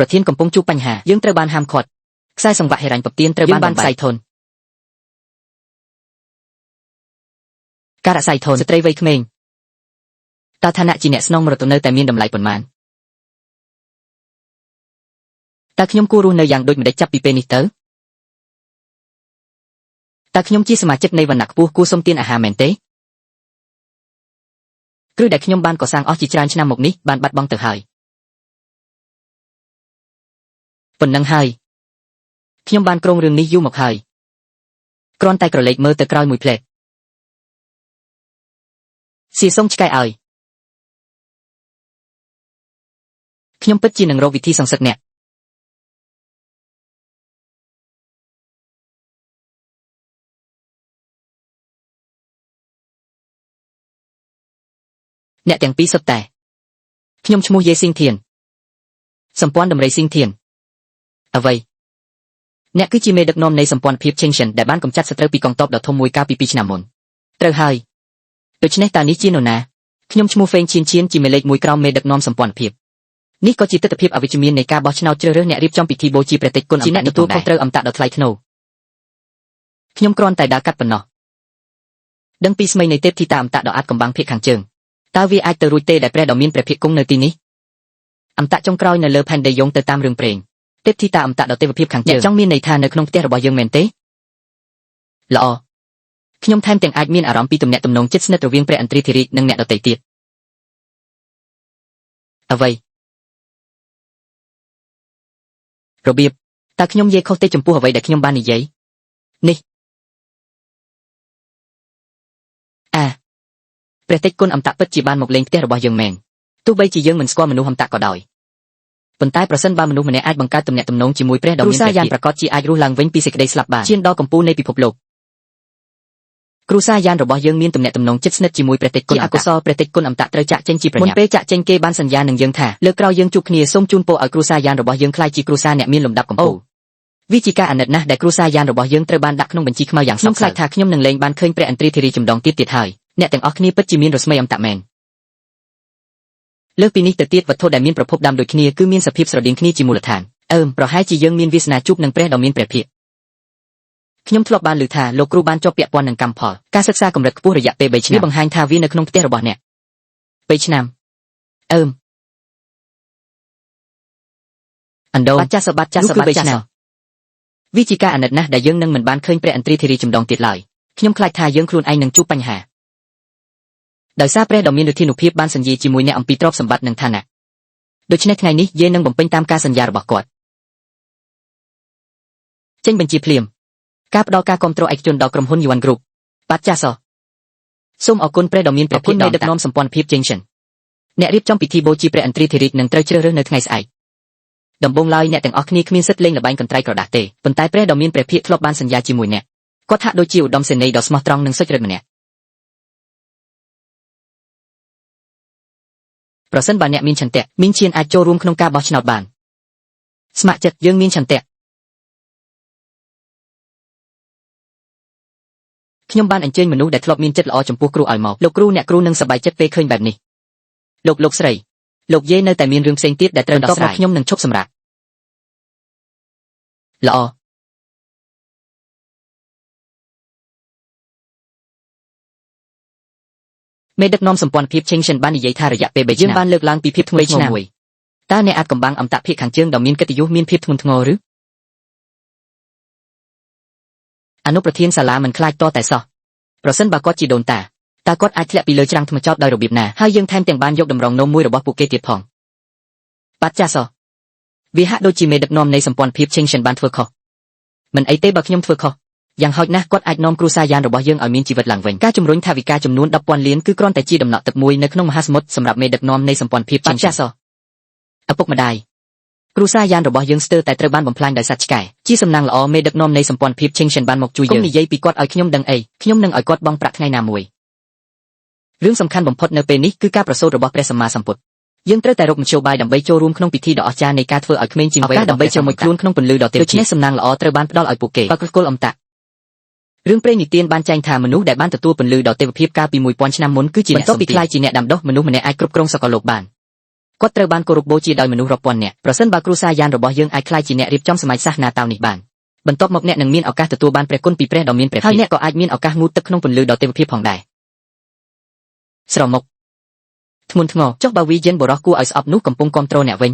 ប្រធានកំពុងជួបបញ្ហាយើងត្រូវបានហាមឃាត់ខ្សែសង្វាក់ហិរញ្ញប្បទានត្រូវបានផ្សាយធនការរក្សាធនស្ត្រីវ័យក្មេងតើឋានៈជាអ្នកស្នងមរតកនៅតែមានតម្លៃប៉ុន្មានតើខ្ញុំគួររស់នៅយ៉ាងដូចម្តេចចាប់ពីពេលនេះទៅតើខ្ញុំជាសមាជិកនៃវណ្ណៈខ្ពស់គួរសុំទានអាហារមែនទេគ្រឹះដែលខ្ញុំបានកសាងអស់ជាច្រើនឆ្នាំមកនេះបានបាត់បង់ទៅហើយប៉ុណ្ណឹងហើយខ្ញុំបានគ្រោងរឿងនេះយូរមកហើយគ្រាន់តែក្រឡេកមើលទៅក្រោយមួយផ្លែតសៀសុងឆ្កែឲ្យខ្ញុំពិតជានឹងរកវិធីសង្សឹកអ្នកទាំងពីរសុទ្ធតែខ្ញុំឈ្មោះយេស៊ីងធានសម្ព័ន្ធដំរីស៊ីងធានអ្វីអ្នកគឺជាមេដឹកនាំនៃសម្ព័ន្ធភាពឈិងឈិនដែលបានកម្ចាត់សត្រូវពីកងទ័ពដ៏ធំមួយកាលពី2ឆ្នាំមុនត្រូវហើយដូច្នេះតើនេះជានរណាខ្ញុំឈ្មោះហ្វេងឈៀនឈៀនជាមេលេខ1ក្រោមមេដឹកនាំសម្ព័ន្ធភាពនេះក៏ជាទស្សនវិជ្ជាអវិជ្ជមាននៃការបោះឆ្នោតជ្រើសរើសអ្នករៀបចំពិធីបូជាព្រះតេជគុណជាអ្នកទទួលខុសត្រូវអមតៈដ៏ថ្លៃថ្នូរខ្ញុំគ្រាន់តែដើរកាត់ប៉ុណ្ណោះដឹងពីស្មីនៃទេពធីតាអមតៈដ៏អាចកំបាំងភាគខាងជើងតើវាអាចទៅរួចទេដែលព្រះដ៏មានព្រះភិក្ខគង់នៅទីនេះអមតៈចុងក្រោយនៅលើផែនដីយងទៅតាមរឿងព្រេងទេពធីតាអមតៈដ៏ទេវភាពខាងជើងចង់មានន័យថានៅក្នុងផ្ទះរបស់យើងមែនទេល្អខ្ញុំថែមទាំងអាចមានអារម្មណ៍ពីទំនាក់ទំនងជិតស្និទ្ធរវាងព្រះឥន្ទ្រាធិរាជនិងអ្នកដទៃទៀតអ្វីរបៀបតើខ្ញុំនិយាយខុសទេចំពោះអ្វីដែលខ្ញុំបាននិយាយនេះព្រះតេជគុណអមតៈពិតជាបានមកលេងផ្ទះរបស់យើងមែនទោះបីជាយើងមិនស្គាល់មនុស្សអមតៈក៏ដោយប៉ុន្តែប្រសិនបើមនុស្សម្នាក់អាចបង្កើតទំនាក់ទំនងជាមួយព្រះដ៏មានព្រះយ៉ាងប្រកបជាអាចរស់ឡើងវិញពីសេចក្តីស្លាប់បានឈានដល់កំពូលនៃពិភពលោកគ្រូសាយ៉ានរបស់យើងមានទំនាក់ទំនងជិតស្និទ្ធជាមួយព្រះតេជគុណអកុសលព្រះតេជគុណអមតៈត្រូវចាក់ចេញជាប្រញាប់មុនពេលចាក់ចេញគេបានសន្យានឹងយើងថាលើកក្រោយយើងជួបគ្នាសូមជូនពរឲ្យគ្រូសាយ៉ានរបស់យើងក្លាយជាគ្រូសាអ្នកមានលំដាប់កំពូលវាជាការអាណិតណាស់ដែលគ្រូសាយ៉ានរបស់យើងត្រូវបានដាក់ក្នុងបញ្ជីខ្មៅយ៉ាងសោកសៅថាខ្ញុំនឹងលែងបានឃើញព្រះឥន្ទ្រាធិរាជចម្ដងទៀតហើយអ្នកទាំងអស់គ្នាពិតជាមានរស្មីអមតៈមែនលើសពីនេះទៅទៀតវត្ថុដែលមានប្រភពដើមដូចគ្នាគឺមានសភាពស្រដៀងគ្នាជាមូលដ្ឋានប្រហែលជាយើងមានវាសនាជួបនឹងព្រះដ៏មានព្រះភិក្ខខ្ញុំធ្លាប់បានឮថាលោកគ្រូបានជាប់ពាក់ព័ន្ធនឹងកម្មផលការសិក្សាកម្រិតខ្ពស់រយៈពេល3ឆ្នាំបង្ហាញថាវានៅក្នុងផ្ទះរបស់អ្នក2ឆ្នាំអណ្ដូងបាត់ចាស់សបាត់ចាស់3ឆ្នាំវាជាការអាណិតណាស់ដែលយើងនឹងមិនបានឃើញព្រះឥន្ទ្រាធិរាជចម្ដងទៀតឡើយខ្ញុំខ្លាចថាយើងខ្លួនឯងនឹងជួបបញ្ហាដោយសារព្រះដ៏មានឫទ្ធានុភាពបានសន្យាជាមួយអ្នកអំពីទ្រព្យសម្បត្តិនិងឋានៈដូច្នេះថ្ងៃនេះយើងនឹងបំពេញតាមការសន្យារបស់គាត់ចេញបញ្ជាភ្លាមការផ្ដល់ការគ្រប់គ្រងឯកជនដល់ក្រុមហ៊ុន Yuan Group បាត់ចាសសូមអរគុណព្រះដ៏មានព្រះភិក្ខនៃដឹកនាំសម្ព័ន្ធភាពជិងឈិនអ្នករៀបចំពិធីបូជាព្រះឥន្ទ្រាធិរាជនឹងត្រូវជ្រើសរើសនៅថ្ងៃស្អែកដំបូងឡើយអ្នកទាំងអស់គ្នាគ្មានសិទ្ធិលេងល្បែងកន្ត្រៃក្រដាសទេប៉ុន្តែព្រះដ៏មានព្រះភិក្ខធ្លាប់បានសន្យាជាមួយអ្នកគាត់ហាក់ដូចជាឧត្តមសេនីយ៍ដ៏ស្មោះត្រង់និងសុចរិតម្នាក់ប្រសិនបើអ្នកមានឆន្ទៈមីងឈៀនអាចចូលរួមក្នុងការបោះឆ្នោតបានស្ម័គ្រចិត្តយើងមានឆន្ទៈខ្ញុំបានអញ្ជើញមនុស្សដែលធ្លាប់មានចិត្តល្អចំពោះគ្រូឲ្យមកលោកគ្រូអ្នកគ្រូនឹងសប្បាយចិត្តពេលឃើញបែបនេះលោកស្រីលោកយាយនៅតែមានរឿងផ្សេងទៀតដែលត្រូវដោះស្រាយខ្ញុំនឹងឈប់សម្រាកល្អមេដឹកនាំសម្ព័ន្ធភាពឈិងឈិនបាននិយាយថារយៈពេល3ឆ្នាំយើងបានលើកឡើងពីភាពធ្ងន់ធ្ងរមួយតើអ្នកអាចកំបាំងអមតៈភាគខាងជើងដ៏មានកិត្តិយសមានភាពធ្ងន់ធ្ងរឬអនុប្រធានសាលាមិនខ្លាចតតែសោះប្រសិនបើគាត់ជាដូនតាតើគាត់អាចធ្លាក់ពីលើច្រាំងថ្មចោតដោយរបៀបណាហើយយើងថែមទាំងបានយកតម្រងនោមមួយរបស់ពួកគេទៀតផងបាត់ចាសវាហាក់ដូចជាមេដឹកនាំនៃសម្ព័ន្ធភាពឈិងឈិនបានធ្វើខុសមិនអីទេបើខ្ញុំធ្វើខុសយ៉ាងហោចណាស់គាត់អាចនាំគ្រូសាយ៉ានរបស់យើងឲ្យមានជីវិតឡើងវិញការជំរុញថវិកាចំនួន 10,000 លានគឺគ្រាន់តែជាដំណក់ទឹកមួយនៅក្នុងមហាសមុទ្រសម្រាប់មេដឹកនាំនៃសម្ព័ន្ធភាពបាត់ចាសឪពុកម្ដាយគ្រូសាយ៉ានរបស់យើងស្ទើរតែត្រូវបានបំផ្លាញដោយសត្វឆ្កែជាសំណាងល្អមេដឹកនាំនៃសម្ព័ន្ធភាពឈិងឈិនបានមកជួយយើងនិយាយពីគាត់ឲ្យខ្ញុំដឹងអីខ្ញុំនឹងឲ្យគាត់បង់ប្រាក់ថ្ងៃណាមួយរឿងសំខាន់បំផុតនៅពេលនេះគឺការប្រសូតរបស់ព្រះសម្មាសម្ពុទ្ធយើងត្រូវតែរកមធ្យោបាយដើម្បីចូលរួមក្នុងពិធីដ៏អស្ចារ្យនៃការធ្វើឲ្យក្មេងជាងវ័យដើម្បីជាមួយខ្លួនក្នុងពន្លឺដ៏ទេវដូច្នេះសំណាងល្អត្រូវបានផ្ដល់ឲ្យពួកគេបកគលអមតៈរឿងព្រេងនិទានបានចែងថាមនុស្សដែលបានទទួលពន្លឺដ៏ទេវភាពកាលពី 1000 ឆ្នាំមុនគឺជាអ្នកបន្ទាប់ពីខ្លាយជាអ្នកដាំដុះមនុស្សម្នាក់អាចគ្រប់គ្រងសកលលោកបាន គាត់ត្រូវបានគោរពបូជាដោយមនុស្សរាប់ពាន់នាក់ប្រសិនបើគ្រួសារយ៉ានរបស់យើងអាចក្លាយជាអ្នករៀបចំសម័យសាសនាតាវនេះបានបន្ទាប់មកអ្នកនឹងមានឱកាសទទួលបានព្រះគុណពីព្រះដ៏មានព្រះភាពហើយអ្នកក៏អាចមានឱកាសងូតទឹកក្នុងពន្លឺដ៏ទេវភាពផងដែរស្រមុកធ្ងន់ធ្ងរចុះបើវីយិនបរោះគួរឲ្យស្អប់នោះកំពុងគ្រប់គ្រងអ្នកវិញ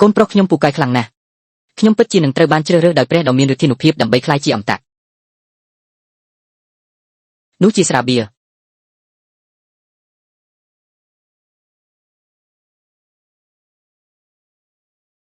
កូនប្រុសខ្ញុំពូកែខ្លាំងណាស់ខ្ញុំពិតជានឹងត្រូវបានជ្រើសរើសដោយព្រះដ៏មានឫទ្ធានុភាពដើម្បីក្លាយជាអមតៈនោះជាស្រាបៀរ